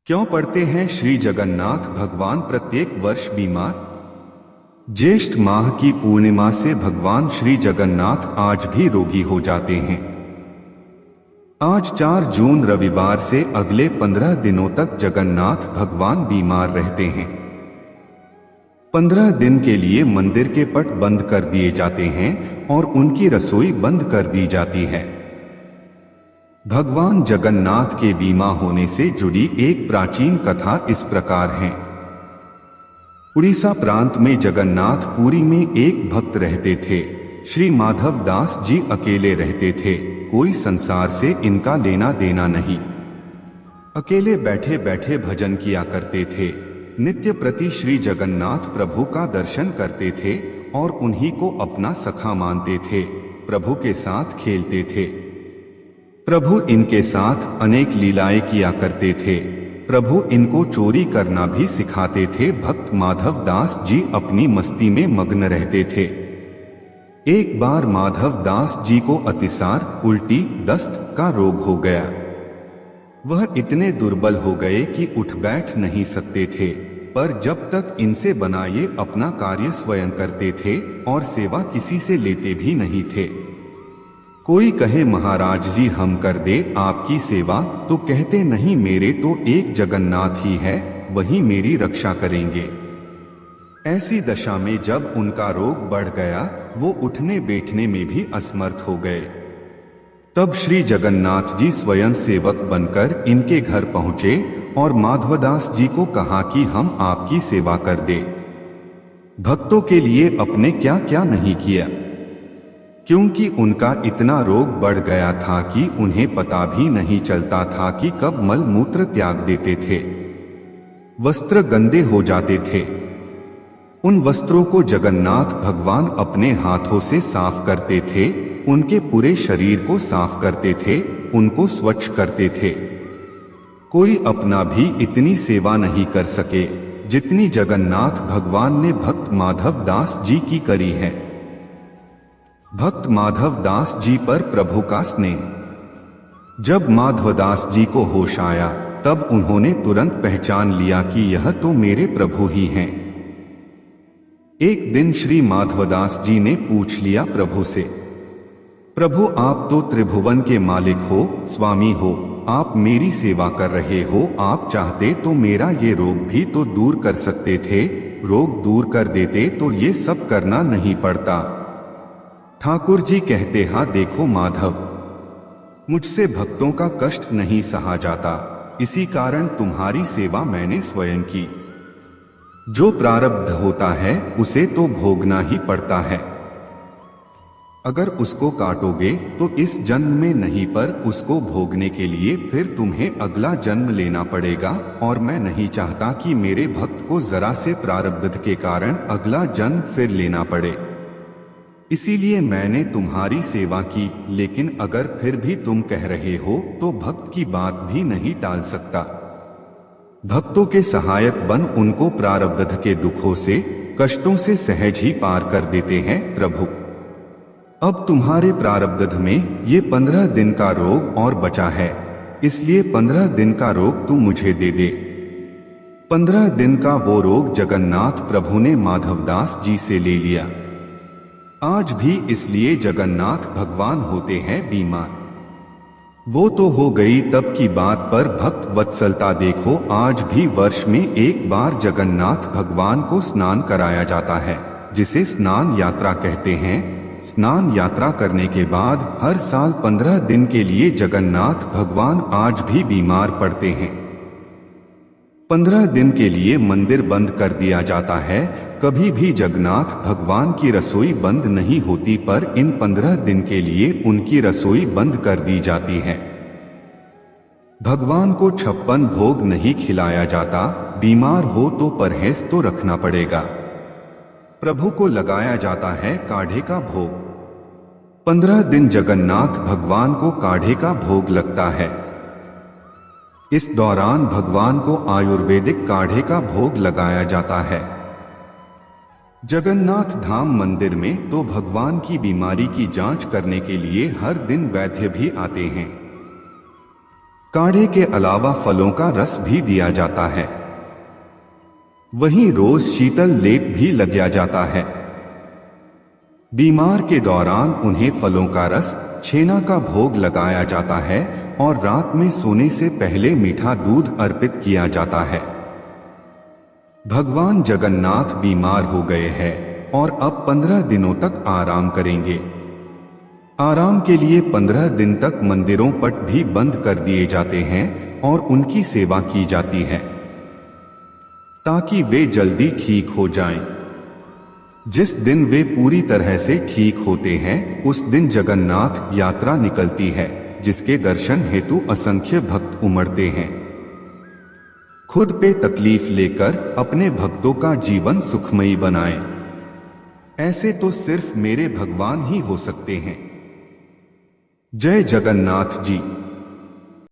क्यों पड़ते हैं श्री जगन्नाथ भगवान प्रत्येक वर्ष बीमार? ज्येष्ठ माह की पूर्णिमा से भगवान श्री जगन्नाथ आज भी रोगी हो जाते हैं। आज 4 जून रविवार से अगले 15 दिनों तक जगन्नाथ भगवान बीमार रहते हैं। 15 दिन के लिए मंदिर के पट बंद कर दिए जाते हैं और उनकी रसोई बंद कर दी जाती है। भगवान जगन्नाथ के बीमा होने से जुड़ी एक प्राचीन कथा इस प्रकार है। उड़ीसा प्रांत में जगन्नाथ पुरी में एक भक्त रहते थे। श्री माधव दास जी अकेले रहते थे। कोई संसार से इनका लेना देना नहीं। अकेले बैठे बैठे भजन किया करते थे। नित्य प्रति श्री जगन्नाथ प्रभु का दर्शन करते थे और उन्हीं को अपना सखा मानते थे। प्रभु के साथ खेलते थे। प्रभु इनके साथ अनेक लीलाएं किया करते थे। प्रभु इनको चोरी करना भी सिखाते थे। भक्त माधव दास जी अपनी मस्ती में मग्न रहते थे। एक बार माधव दास जी को अतिसार, उल्टी, दस्त का रोग हो गया। वह इतने दुर्बल हो गए कि उठ बैठ नहीं सकते थे, पर जब तक इनसे बना ये अपना कार्य स्वयं करते थे और सेवा किसी से लेते भी नहीं थे। कोई कहे महाराज जी हम कर दे आपकी सेवा, तो कहते नहीं मेरे तो एक जगन्नाथ ही है, वही मेरी रक्षा करेंगे। ऐसी दशा में जब उनका रोग बढ़ गया, वो उठने बैठने में भी असमर्थ हो गए। तब श्री जगन्नाथ जी स्वयं सेवक बनकर इनके घर पहुंचे और माधवदास जी को कहा कि हम आपकी सेवा कर दे। भक्तों के लिए अपने क्या क्या नहीं किया, क्योंकि उनका इतना रोग बढ़ गया था कि उन्हें पता भी नहीं चलता था कि कब मल मूत्र त्याग देते थे। वस्त्र गंदे हो जाते थे। उन वस्त्रों को जगन्नाथ भगवान अपने हाथों से साफ करते थे। उनके पूरे शरीर को साफ करते थे, उनको स्वच्छ करते थे। कोई अपना भी इतनी सेवा नहीं कर सके जितनी जगन्नाथ भगवान ने भक्त माधव दास जी की करी है। भक्त माधव दास जी पर प्रभु का स्नेह। जब माधवदास जी को होश आया, तब उन्होंने तुरंत पहचान लिया कि यह तो मेरे प्रभु ही हैं। एक दिन श्री माधवदास जी ने पूछ लिया प्रभु से, प्रभु आप तो त्रिभुवन के मालिक हो, स्वामी हो, आप मेरी सेवा कर रहे हो, आप चाहते तो मेरा ये रोग भी तो दूर कर सकते थे। रोग दूर कर देते तो ये सब करना नहीं पड़ता। ठाकुर जी कहते, हाँ देखो माधव, मुझसे भक्तों का कष्ट नहीं सहा जाता, इसी कारण तुम्हारी सेवा मैंने स्वयं की। जो प्रारब्ध होता है उसे तो भोगना ही पड़ता है। अगर उसको काटोगे तो इस जन्म में नहीं, पर उसको भोगने के लिए फिर तुम्हें अगला जन्म लेना पड़ेगा। और मैं नहीं चाहता कि मेरे भक्त को जरा से प्रारब्ध के कारण अगला जन्म फिर लेना पड़े। इसीलिए मैंने तुम्हारी सेवा की। लेकिन अगर फिर भी तुम कह रहे हो तो भक्त की बात भी नहीं टाल सकता। भक्तों के सहायक बन उनको प्रारब्ध के दुखों से, कष्टों से सहज ही पार कर देते हैं प्रभु। अब तुम्हारे प्रारब्ध में ये 15 दिन का रोग और बचा है, इसलिए 15 दिन का रोग तू मुझे दे दे। 15 दिन का वो रोग जगन्नाथ प्रभु ने माधवदास जी से ले लिया। आज भी इसलिए जगन्नाथ भगवान होते हैं बीमार। वो तो हो गई तब की बात, पर भक्त वत्सलता देखो, आज भी वर्ष में एक बार जगन्नाथ भगवान को स्नान कराया जाता है, जिसे स्नान यात्रा कहते हैं। स्नान यात्रा करने के बाद हर साल 15 दिन के लिए जगन्नाथ भगवान आज भी बीमार पड़ते हैं। 15 दिन के लिए मंदिर बंद कर दिया जाता है। कभी भी जगन्नाथ भगवान की रसोई बंद नहीं होती, पर इन 15 दिन के लिए उनकी रसोई बंद कर दी जाती है। भगवान को 56 भोग नहीं खिलाया जाता। बीमार हो तो परहेज तो रखना पड़ेगा। प्रभु को लगाया जाता है काढ़े का भोग। 15 दिन जगन्नाथ भगवान को काढ़े का भोग लगता है। इस दौरान भगवान को आयुर्वेदिक काढ़े का भोग लगाया जाता है। जगन्नाथ धाम मंदिर में तो भगवान की बीमारी की जांच करने के लिए हर दिन वैद्य भी आते हैं। काढ़े के अलावा फलों का रस भी दिया जाता है। वहीं रोज शीतल लेप भी लगाया जाता है। बीमार के दौरान उन्हें फलों का रस, छेना का भोग लगाया जाता है और रात में सोने से पहले मीठा दूध अर्पित किया जाता है। भगवान जगन्नाथ बीमार हो गए हैं और अब 15 दिनों तक आराम करेंगे। आराम के लिए 15 दिन तक मंदिरों पट भी बंद कर दिए जाते हैं और उनकी सेवा की जाती है ताकि वे जल्दी ठीक हो जाएं। जिस दिन वे पूरी तरह से ठीक होते हैं उस दिन जगन्नाथ यात्रा निकलती है, जिसके दर्शन हेतु असंख्य भक्त उमड़ते हैं। खुद पे तकलीफ लेकर अपने भक्तों का जीवन सुखमयी बनाएं। ऐसे तो सिर्फ मेरे भगवान ही हो सकते हैं। जय जगन्नाथ जी।